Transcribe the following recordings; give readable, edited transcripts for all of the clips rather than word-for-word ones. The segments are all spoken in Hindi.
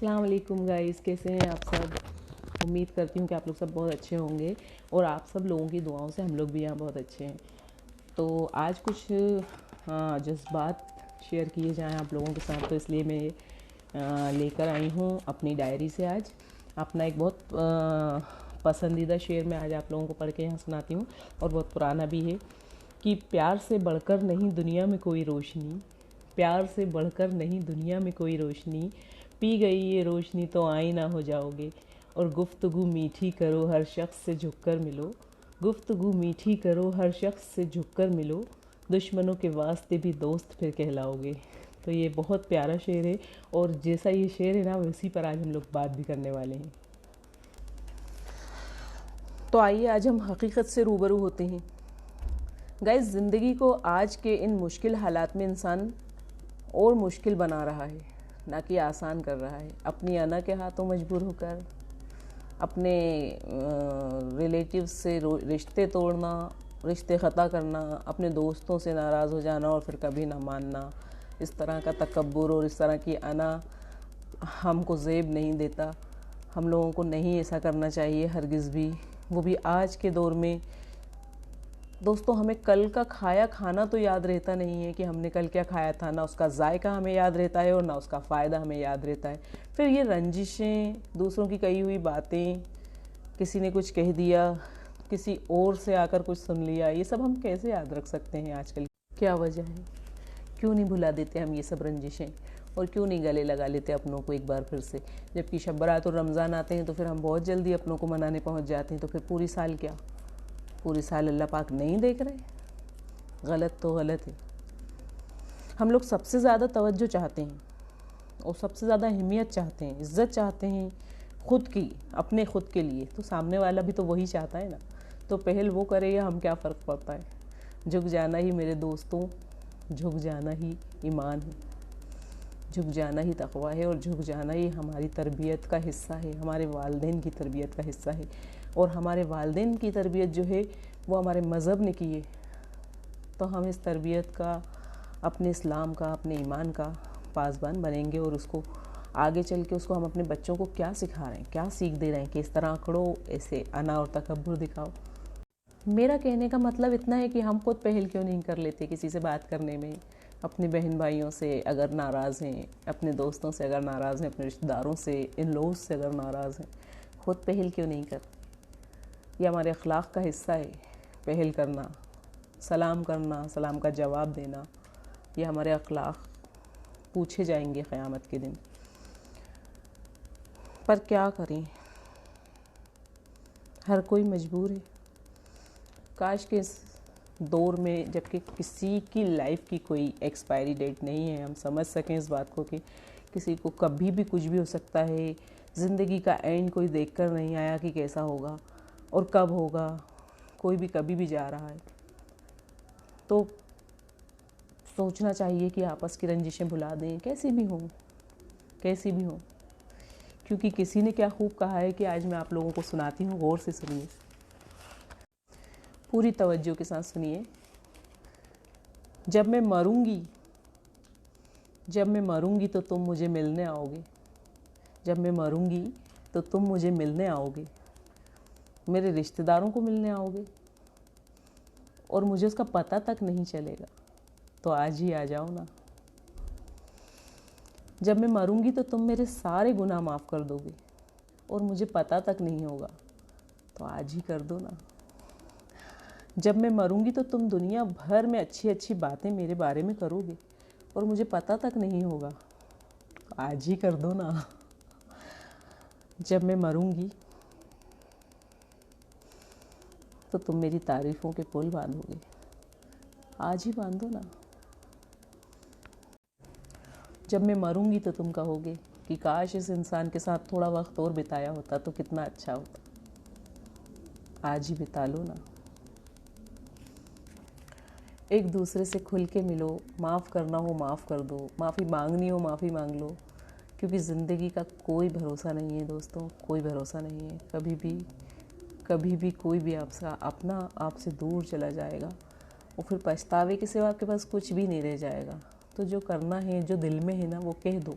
अस्सलाम वालेकुम गाइस, कैसे हैं आप सब। उम्मीद करती हूँ कि आप लोग सब बहुत अच्छे होंगे और आप सब लोगों की दुआओं से हम लोग भी यहाँ बहुत अच्छे हैं। तो आज कुछ जज्बात शेयर किए जाएं आप लोगों के साथ, तो इसलिए मैं लेकर आई हूँ अपनी डायरी से आज अपना एक बहुत पसंदीदा शेर मैं आज आप लोगों को पढ़ के यहाँ सुनाती हूँ और बहुत पुराना भी है कि प्यार से बढ़कर नहीं दुनिया में कोई रोशनी, प्यार से बढ़कर नहीं दुनिया में कोई रोशनी, पी गई ये रोशनी तो आईना हो जाओगे। और गुफ्तगू मीठी करो हर शख्स से झुककर मिलो, गुफ्तगू मीठी करो हर शख्स से झुककर मिलो, दुश्मनों के वास्ते भी दोस्त फिर कहलाओगे। तो ये बहुत प्यारा शेर है और जैसा ये शेर है ना उसी पर आज हम लोग बात भी करने वाले हैं। तो आइए आज हम हकीकत से रूबरू होते हैं। गाइस, ज़िंदगी को आज के इन मुश्किल हालात में इंसान और मुश्किल बना रहा है, ना कि आसान कर रहा है। अपनी अना के हाथों मजबूर होकर अपने रिलेटिव से रिश्ते तोड़ना, रिश्ते ख़ता करना, अपने दोस्तों से नाराज़ हो जाना और फिर कभी ना मानना, इस तरह का तकब्बुर और इस तरह की अना हमको ज़ेब नहीं देता। हम लोगों को नहीं ऐसा करना चाहिए हरगिज़ भी, वो भी आज के दौर में। दोस्तों, हमें कल का खाया खाना तो याद रहता नहीं है कि हमने कल क्या खाया था, ना उसका जायका हमें याद रहता है और ना उसका फ़ायदा हमें याद रहता है। फिर ये रंजिशें, दूसरों की कही हुई बातें, किसी ने कुछ कह दिया, किसी और से आकर कुछ सुन लिया, ये सब हम कैसे याद रख सकते हैं आजकल। क्या वजह है, क्यों नहीं भुला देते हम ये सब रंजिशें और क्यों नहीं गले लगा लेते अपनों को एक बार फिर से। जबकि शब बारात और रमज़ान आते हैं तो फिर हम बहुत जल्दी अपनों को मनाने पहुँच जाते हैं, तो फिर पूरी साल क्या, पूरी साल अल्लाह पाक नहीं देख रहे। गलत तो गलत है। हम लोग सबसे ज़्यादा तवज्जो चाहते हैं और सबसे ज़्यादा अहमियत चाहते हैं, इज़्ज़त चाहते हैं ख़ुद की, अपने ख़ुद के लिए। तो सामने वाला भी तो वही चाहता है ना, तो पहल वो करे या हम, क्या फ़र्क पड़ता है। झुक जाना ही मेरे दोस्तों, झुक जाना ही ईमान है, झुक जाना ही तक़वा है और झुक जाना ही हमारी तरबियत का हिस्सा है, हमारे वालिदैन की तरबियत का हिस्सा है। और हमारे वालिदैन की तरबियत जो है वो हमारे मज़हब ने की है, तो हम इस तरबियत का, अपने इस्लाम का, अपने ईमान का पासबान बनेंगे और उसको आगे चल के उसको हम अपने बच्चों को क्या सिखा रहे हैं, क्या सीख दे रहे हैं कि इस तरह आंकड़ों, ऐसे अना और तकब्बुर दिखाओ। मेरा कहने का मतलब इतना है कि हम खुद पहल क्यों नहीं कर लेते किसी से बात करने में, अपने बहन भाइयों से अगर नाराज़ हैं, अपने दोस्तों से अगर नाराज़ हैं, अपने रिश्तेदारों से, इन लॉज से अगर नाराज़ हैं, खुद पहल क्यों नहीं करते। ये हमारे अखलाक का हिस्सा है, पहल करना, सलाम करना, सलाम का जवाब देना, ये हमारे अखलाक पूछे जाएंगे क़यामत के दिन। पर क्या करें, हर कोई मजबूर है। काश के इस दौर में, जबकि किसी की लाइफ की कोई एक्सपायरी डेट नहीं है, हम समझ सकें इस बात को कि किसी को कभी भी कुछ भी हो सकता है। ज़िंदगी का एंड कोई देखकर नहीं आया कि कैसा होगा और कब होगा, कोई भी कभी भी जा रहा है। तो सोचना चाहिए कि आपस की रंजिशें भुला दें, कैसी भी हों, कैसी भी हों। क्योंकि किसी ने क्या खूब कहा है कि आज मैं आप लोगों को सुनाती हूँ, गौर से सुनिए, पूरी तवज्जो के साथ सुनिए। जब मैं मरूंगी, जब मैं मरूंगी तो तुम मुझे मिलने आओगे, जब मैं मरूंगी तो तुम मुझे मिलने आओगे, मेरे रिश्तेदारों को मिलने आओगे और मुझे उसका पता तक नहीं चलेगा। तो आज ही आ जाओ ना। जब मैं मरूंगी तो तुम मेरे सारे गुनाह माफ़ कर दोगे और मुझे पता तक नहीं होगा, तो आज ही कर दो ना। जब मैं मरूंगी तो तुम दुनिया भर में अच्छी अच्छी बातें मेरे बारे में करोगे और मुझे पता तक नहीं होगा, तो आज ही कर दो ना। जब मैं मरूंगी तो तुम मेरी तारीफ़ों के पुल बांधोगे, आज ही बांधो ना। जब मैं मरूंगी तो तुम कहोगे कि काश इस इंसान के साथ थोड़ा वक्त और बिताया होता तो कितना अच्छा होता, आज ही बिता लो ना। एक दूसरे से खुल के मिलो, माफ़ करना हो माफ़ कर दो, माफ़ी मांगनी हो माफ़ी मांग लो, क्योंकि ज़िंदगी का कोई भरोसा नहीं है दोस्तों, कोई भरोसा नहीं है। कभी भी कोई भी अपना आपसे दूर चला जाएगा और फिर पछतावे के सिवा आपके पास कुछ भी नहीं रह जाएगा। तो जो करना है, जो दिल में है ना, वो कह दो।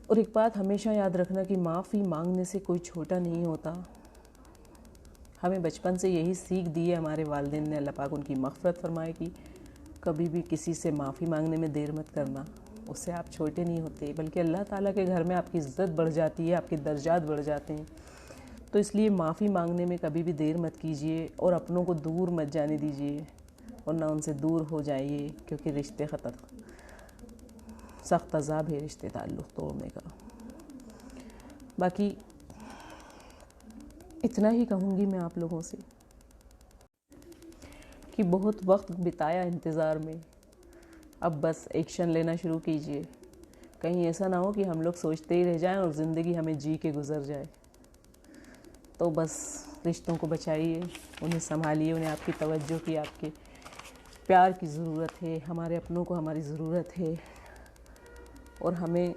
और एक बात हमेशा याद रखना कि माफ़ी मांगने से कोई छोटा नहीं होता। हमें बचपन से यही सीख दी है हमारे वालिदैन ने, अल्लाह पाक उनकी मग़फ़िरत फरमाए कि कभी भी किसी से माफ़ी मांगने में देर मत करना, उससे आप छोटे नहीं होते, बल्कि अल्लाह ताला के घर में आपकी इज़्ज़त बढ़ जाती है, आपके दर्जात बढ़ जाते हैं। तो इसलिए माफ़ी मांगने में कभी भी देर मत कीजिए और अपनों को दूर मत जाने दीजिए, और ना उनसे दूर हो जाइए, क्योंकि रिश्ते सख्त अज़ाब है रिश्ते ताल्लुक़ तोड़ने का। बाकी इतना ही कहूँगी मैं आप लोगों से कि बहुत वक्त बिताया इंतज़ार में, अब बस एक्शन लेना शुरू कीजिए। कहीं ऐसा ना हो कि हम लोग सोचते ही रह जाएं और ज़िंदगी हमें जी के गुज़र जाए। तो बस रिश्तों को बचाइए, उन्हें संभालिए, उन्हें आपकी तवज्जो की, आपके प्यार की ज़रूरत है, हमारे अपनों को हमारी ज़रूरत है, और हमें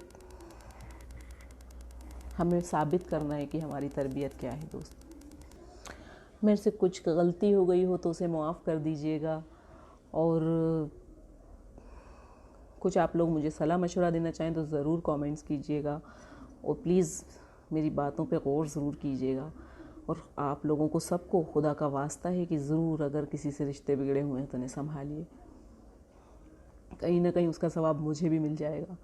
साबित करना है कि हमारी तरबियत क्या है। दोस्त, मेरे से कुछ गलती हो गई हो तो उसे माफ़ कर दीजिएगा, और कुछ आप लोग मुझे सलाह मशवरा देना चाहें तो ज़रूर कमेंट्स कीजिएगा, और प्लीज़ मेरी बातों पे गौर ज़रूर कीजिएगा। और आप लोगों को सबको खुदा का वास्ता है कि ज़रूर अगर किसी से रिश्ते बिगड़े हुए हैं तो उन्हें संभालिए, कहीं ना कहीं उसका सवाब मुझे भी मिल जाएगा।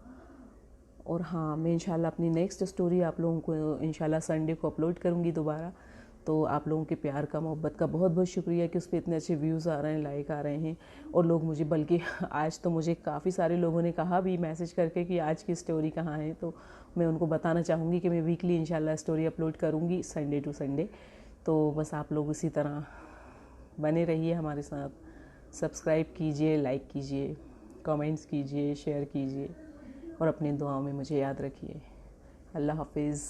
और हाँ, मैं इंशाल्लाह अपनी नेक्स्ट स्टोरी आप लोगों को इंशाल्लाह संडे को अपलोड करूँगी दोबारा। तो आप लोगों के प्यार का, मोहब्बत का बहुत बहुत शुक्रिया कि उस पर इतने अच्छे व्यूज़ आ रहे हैं, लाइक आ रहे हैं। और लोग मुझे, बल्कि आज तो मुझे काफ़ी सारे लोगों ने कहा भी मैसेज करके कि आज की स्टोरी कहाँ है, तो मैं उनको बताना चाहूँगी कि मैं वीकली इंशाल्लाह स्टोरी अपलोड करूँगी संडे टू संडे। तो बस आप लोग इसी तरह बने रहिए हमारे साथ, सब्सक्राइब कीजिए, लाइक कीजिए, कमेंट्स कीजिए, शेयर कीजिए, और अपनी दुआओं में मुझे याद रखिए। अल्लाह हाफिज़।